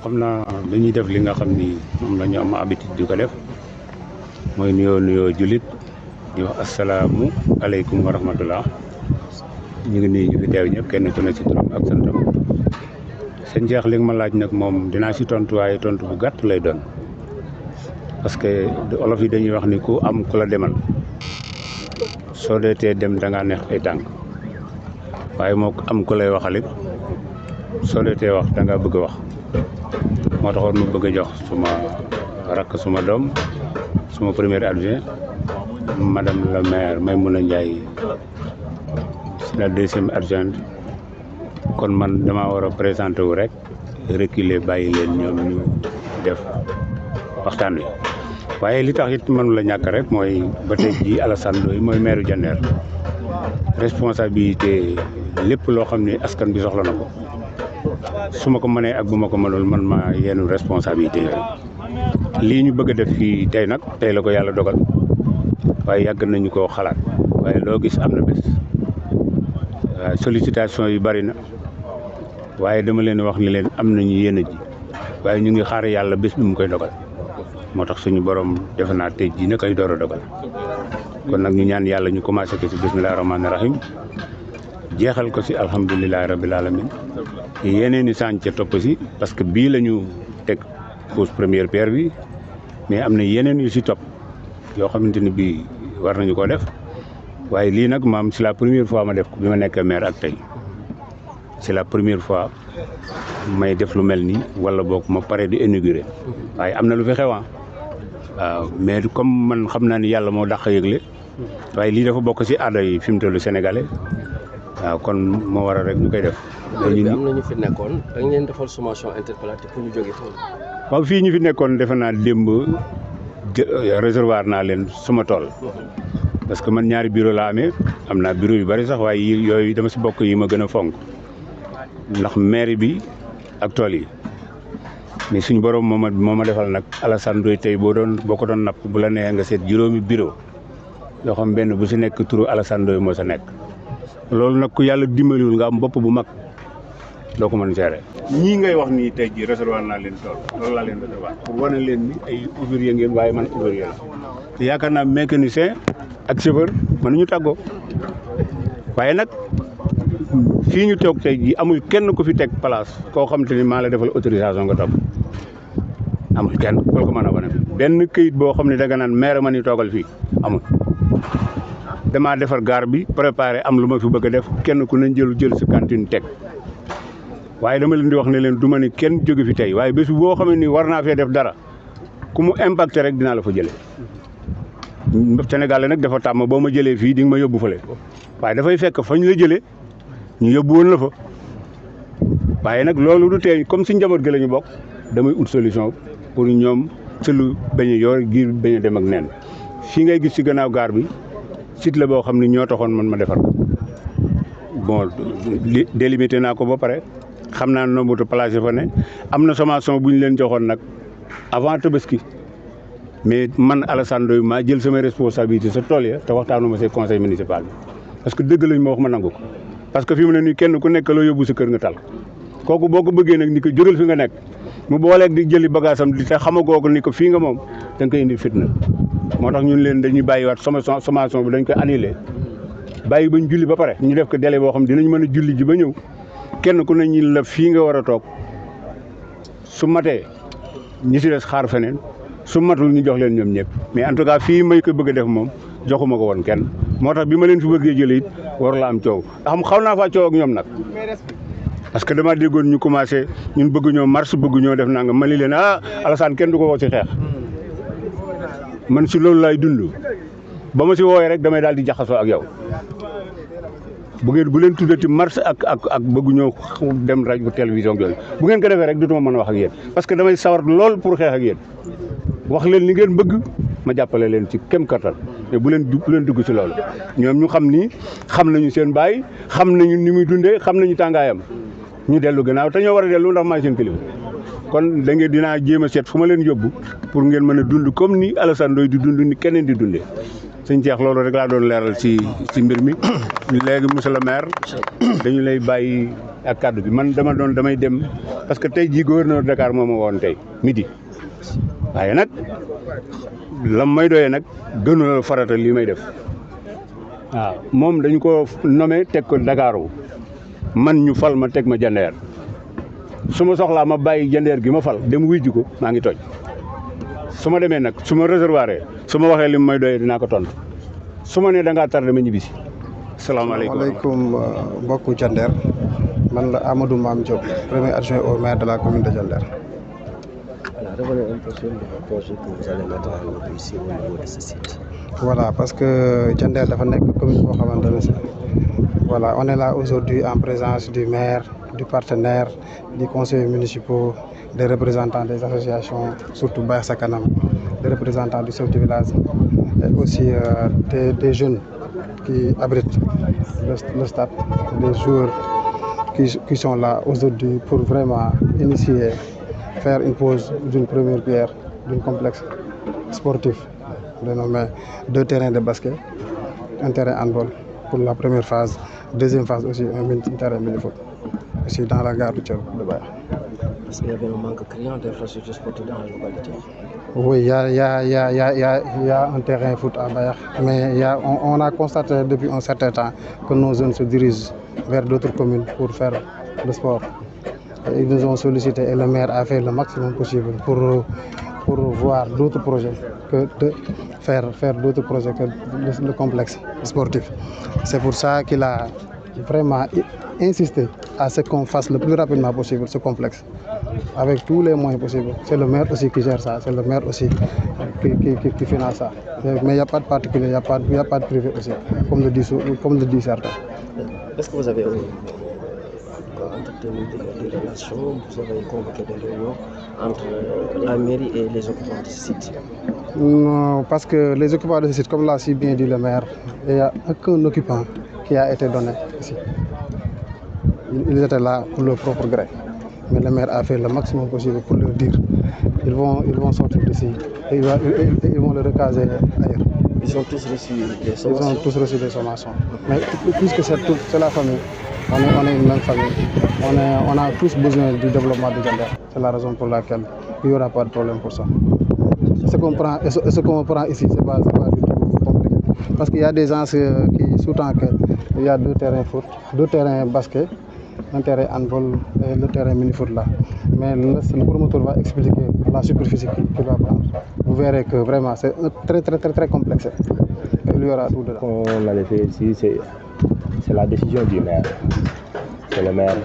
xam naa dañuy def li nga xam ni moom la ñu am habitude di ko def mooy nuyoo jullit di wax asalaamu aleykum wa rahmatullah. ñu ngi nii ñu fi teew ñëpp kenn ku ne ci turam ak santam. sëñ Cheikh li nga ma laaj nag moom dinaa ci tontu waaye tontu bu gàtt lay doon parce que olof yi dañuy wax ni ku am ku la demal soo dee tee dem da ngaa neex ay tànk waaye moo am ku lay waxalit soo dee tee wax da ngaa bëgg a wax moo taxoon mu bëgg a jox suma rakk suma doom suma premier adjoint madame la maire Maymouna Ndiaye la deuxième adjointe kon man dama war a présenté wu rek reculer bàyyi leen ñoom ñu def waxtaan wi waaye li tax it mënu la ñàkk rek mooy ba tey jii Alassane Ndoye mooy maire Diender responsabilité lépp loo xam ne askan bi soxla na ko su ma ko mënee ak bu ma ko mënul man ma yenn responsabilité yooyu lii ñu bëgg a def fii tey nag tey la ko yàlla dogal waaye yàgg nañu koo xalaat waaye loo gis am na bés sollicitation yu bari na waaye dama leen wax ni leen am nañu yéene ji waaye ñu ngi xaar yàlla bés bi mu koy dogal moo tax suñu borom defe naa tey jii na koy door a dogal kon nag ñu ñaan yàlla ñu commencé ko ci bismillahi rahmaani rahim jeexal ko ci alhamdulilahi rabbil alamin yeneen i sànc topp si parce que bii la ñu teg pose première pierre bi mais am na yeneen yu si topp yoo xamante ni bii war nañu ko def waaye lii nag maam c'est la première fois ma def ko bi ma nekkee maire ak tey c'est la première fois may def lu mel nii wala boog ma pare di inaugurer waaye am na lu fi xewaa waaw mais comme man xam naa ni yàlla moo dàq yëgle waaye lii dafa bokk ci aada yi fi mu tollu sénégalais waaw kon moo waral rek ñu koy def. léegi am na ñu fi nekkoon dañ leen defal sommation interpellative pour ñu jóge tool. waaw fii ñu fi nekkoon defe naa démb réservoir naa leen suma tool parce que man ñaari bureau laa amee am naa bureau yu bari sax waaye yooyu dama ci bokk yi ma gën a fonk ndax mairie bi ak tool yi mais suñu borom moo ma defal nag Alassane Ndoye tey boo ko doon napp bu la nee nga seet juróomi bureau yoo xam benn bu ci nekk turu Alassane Ndoye moo sa nekk loolu nag ku yàlla dimbaliwul nga am bopp bu mag doo ko mën gérer. ñii ngay wax nii tey jii réservoir naa leen tool loolu laa leen réservoir pour wane leen ni ay ouvrier ngeen waaye man ouvrier la te yaakaar naa mécanicien ak chauffeur mënuñu tàggoo waaye nag fii ñu toog tey jii amul kenn ku fi teg place koo xam te ni maa la defal autorisation nga toog amul kenn koo ko mën a wane benn këyit boo xam ne danga naan maire ma ni toogal fii amul. damaa defar gaar bi préparé am lu ma fi bëgg a def kenn ku ne jël sa cantine teg waaye dama leen di wax ne leen du ma ni kenn jóge fi tey waaye bés boo xam ne ni war naa fee def dara ku mu impacté rek dinaa la fa jëlee. Sénégal nag dafa tàmm boo ma jëlee fii di nga ma yóbbu fële waaye dafay fekk fañ la jëlee ñu yóbbu woon la fa waaye nag loolu du tee comme si njaboot gi la ñu bokk damay ut solution pour ñoom sëlu bañ a yor giir bañ a dem ak neen fii ngay gis ci gannaaw gaar bi site la boo xam ne ñoo taxoon man ma defar ko bon délimité naa ko ba pare xam naa nombre de places fa ne am na sommation bu ñu leen joxoon nag avant Tabaski mais man Alassane Ndoye maa jël samay responsabilité sa tool ya te waxtaanuma see conseil municipal bi parce que dëgg lañ ma wax ma nangu ko parce que fi mu ne nii kenn ku nekk loo yóbbu sa kër nga tal kooku boo ko bëggee nag ni ko jógal fi nga nekk mu booleeg di jëli bagaasam di te xamagoo ko ni ko fii nga moom da nga koy indi fitna moo tax ñun leen dañuy bàyyiwaat sommation bi dañ koy annulé bàyyi bañ julli ba pare ñu def ko délai boo xam dinañ mën a julli ji ba ñëw kenn ku ne ñi la fii nga war a toog su matee ñi si des xaar feneen su matul ñu jox leen ñoom ñëpp mais en tout cas fii may ko bëgg a def moom joxuma ko woon kenn moo tax bi ma leen fi bëggee jëlee it war la am coow ndax xaw naa faa coow ak ñoom nag parce que dama déggoon ñu commencé ñun bëgg ñoo marche bëgg ñoo def nangam ma ni leen Alassane kenn du ko woo ci xeex man si loolu laay dund ba ma si woowee rek damay daal di jaxasoo ak yow bu leen tuddati marche ak bëgg ñoo dem rajo télévision yooyu bu ngeen ko defee rek dootuma mën a wax ak yéen parce que damay sawar lool pour xeex ak yéen wax leen li ngeen bëgg ma jàppale leen ci kem kattan mais bu leen dugg ci loolu ñoom ñu xam nañu seen baay xam nañu ni muy dundee xam nañu tàngaayam ñu dellu gannaaw te ñoo war a dellu ndax maay seen kilifa kon da ngeen dinaa jéem a seet fu ma leen yóbbu pour ngeen mën a dund comme ni Alassane Ndoye di dund ni keneen di dundee sëñ Cheikh loolu rek laa doon leeral ci mbir mi léegi monsieur le maire dañu lay bàyyi ak kaddu bi man damay dem parce que tey jii gouverneur Dakar moo ma woon tey midi waaye nag lam may doyee nag gënu farata lii may def waaw moom dañu ko nommé teg ko Dakaru man ñu fal ma teg ma jandeer su ma soxlaa ma bàyyi jandeer gi ma fal dem wuy ji ko maa ngi toj su ma demee nag su ma réservoir su ma waxee li may doyee dinaa ko tontu su ma nee da ngaa tardé ma ñibbisi. salaamaaleykum mbokku Jandeer man la Amadou Mame Diop premier adjoint au maire de la commune de Jandeer. Voilà, revenez un peu sur le projet que vous allez mettre en œuvre ici au niveau de ce site. Voilà, parce que Jandeer dafa nekk commune boo xamante ne si voilà on est là aujourd'hui en présence du maire, du partenaire, des conseillers municipaux, des représentants des associations, surtout Baye Sa Kanam, des représentants du chef du village et aussi des jeunes qui abritent le stade, des joueurs qui sont là aujourd'hui pour vraiment initier, faire une pose d'une première pierre d'un complexe sportif dénommé 2 terrains de basket, un terrain handball pour la première phase, deuxième phase aussi un terrain mini-foot, aussi dans la gare de Baye. Parce qu'il y avait un manque criant d'infrastructures sportives dans la localité. Oui, il y a un terrain foot à Baye, mais on a constaté depuis un certain temps que nos jeunes se dirigent vers d'autres communes pour faire le sport. Et ils nous ont sollicité et le maire a fait le maximum possible pour voir d'autres projets que de faire d'autres projets que le complexe sportif. C'est pour ça qu'il a vraiment insisté à ce qu'on fasse le plus rapidement possible ce complexe, avec tous les moyens possibles. C'est le maire aussi qui gère ça, c'est le maire aussi qui finance ça. Mais il n'y a pas de particulier, il n'y a pas de privé aussi, comme le dit certains. Est-ce que vous avez entretenu des relations, vous avez convoqué des réunions entre la mairie et les occupants de ce site? Non, parce que les occupants de ce site, comme l'a si bien dit le maire, il n'y a aucun occupant qui a été donné ici. Ils étaient là pour leur propre gré. Mais le maire a fait le maximum possible pour leur dire ils vont sortir d'ici et ils vont le recaser ailleurs. Ils ont tous reçu des sommations? Ils ont tous reçu des sommations. Mais puisque c'est la famille, on est une même famille, on a tous besoin du développement de Jandeer. C'est la raison pour laquelle il n'y aura pas de problème pour ça. Ce qu'on prend ici, c'est pas du tout compliqué. Parce qu'il y a des gens qui sous-entendent qu'il y a 2 terrains foot, 2 terrains basket, un terrain handball et le terrain mini-foot là. Mais le promoteur va expliquer la superficie qu'il va prendre. Vous verrez que vraiment c'est très complexe. Il y aura tout dedans. On avait fait ici, c'est la décision du maire. C'est le maire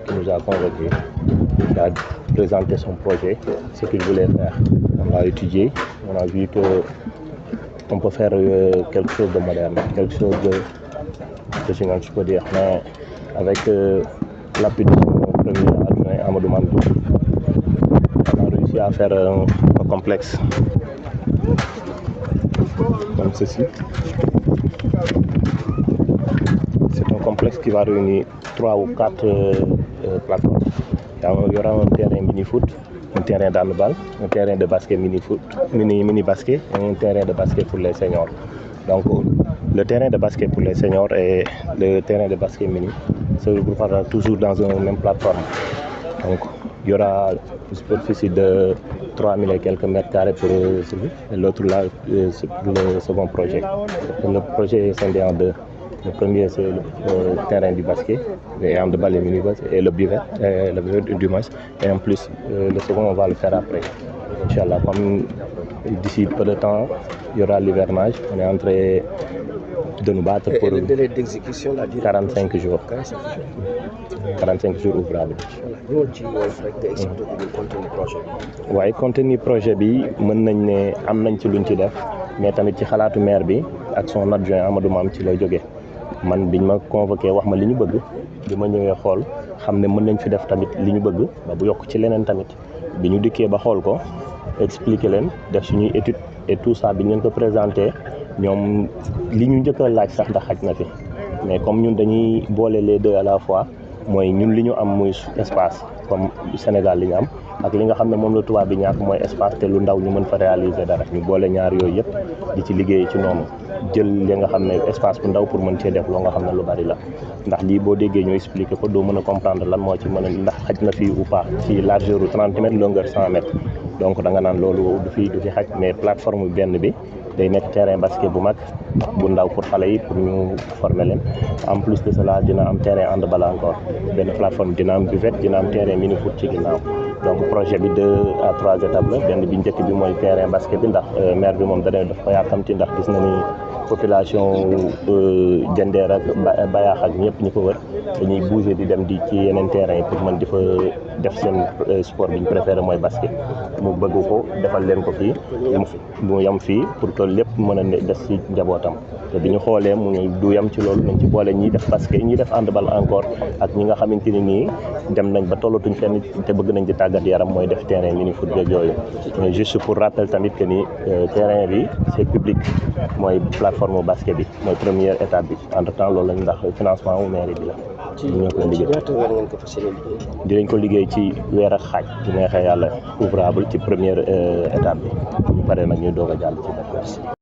qui nous a convoqués, qui a présenté son projet, ce qu'il voulait faire. On a étudié, on a vu qu'on peut faire quelque chose de moderne, quelque chose de génial, je peux dire, mais avec l'appui de son premier adjoint, Amadou Mame Diop, on a réussi à faire un complexe comme ceci. C'est un complexe qui va réunir 3 ou 4 plateformes. Il y aura un terrain mini-foot, un terrain d'handball, un terrain de basket mini-basket et un terrain de basket pour les seniors. Donc le terrain de basket pour les seniors et le terrain de basket mini se regroupera toujours dans une même plateforme. Donc il y aura une superficie de 3000 et quelques mètres carrés pour celui et l'autre là c'est pour le second projet. Le projet est scindé en 2. Le premier c'est le terrain du basket, et handball et mini-basket et le buvette du moins. Et en plus le second on va le faire après. Inch'Allah, comme d'ici peu de temps il y aura l'hivernage, on est en train de nous battre pour le délai d'exécution, la durée 45 jours. 45 jours ouvrables. waaye contenu projet bi mën nañ ne am nañ ci luñ ci def mais tamit ci xalaatu maire bi ak son adjoint Amadou Mame ci lay jógee man biñ ma convoqué wax ma li ñu bëgg bi ma ñëwee xool xam ne mën nañ fi def tamit li ñu bëgg ba bu yokk ci leneen tamit bi ñu dikkee ba xool ko expliquer leen def suñuy étude et tout ça bi ñu leen ko présenté ñoom li ñu njëkk a laaj sax ndax xaj na fi mais comme ñun dañuy boole les deux à la fois mooy ñun li ñu am muy espace comme Sénégal li ñu am ak li nga xam ne moom la tubaab bi ñàkk mooy espace te lu ndaw ñu mën fa réaliser dara ñu boole ñaar yooyu yëpp di ci liggéey ci noonu jël li nga xam ne espace bu ndaw pour mën cee def loo nga xam ne lu bari la ndax lii boo déggee ñu expliquer ko doo mën a comprendre lan moo ci mën a ndax xaj na fii ou pas ci largeur u 30 mètres longueur 100 mètres donc da nga naan loolu du fi xaj mais plateforme benn bi day nekk terrain basket bu mag bu ndaw pour xale yi pour ñu former leen en plus de cela dina am terrain handball encore benn plateforme dina am buvette dina am terrain mini foot ci ginnaaw donc projet bi 2 à 3 étapes la benn bi njëkk bi mooy terrain basket bi ndax maire bi moom daf ko yàkkamti ndax gis na ni population Diender ak Bayaax ak ñëpp ñi ko wër dañuy bouger di dem di ci yeneen terrain yi pour mën di fa def seen sport bi ñu préféré mooy basket mu bëgg ko defal leen ko fii mu yem fii pour que lépp mën a des ci njabootam te bi ñu xoolee mu ne du yem ci loolu nañ ci boole ñiy def basket ñiy def handball encore ak ñi nga xamante ni nii dem nañ ba tollatuñ fenn te bëgg nañ di tàggat yaram mooy def terrain mini foot beeg yooyu mais juste pour rappel tamit que ni terrain bi c'est public mooy plateforme basket bi mooy première étape bi entre temps loolu lañ ndax financement wu mairie bi la. ñoo ko liggéey dinañ ko liggéey ci weer ak xaaj bu neexee yàlla ouvrable ci première étape bi bu ñu paree nag ñu doog a jàll ci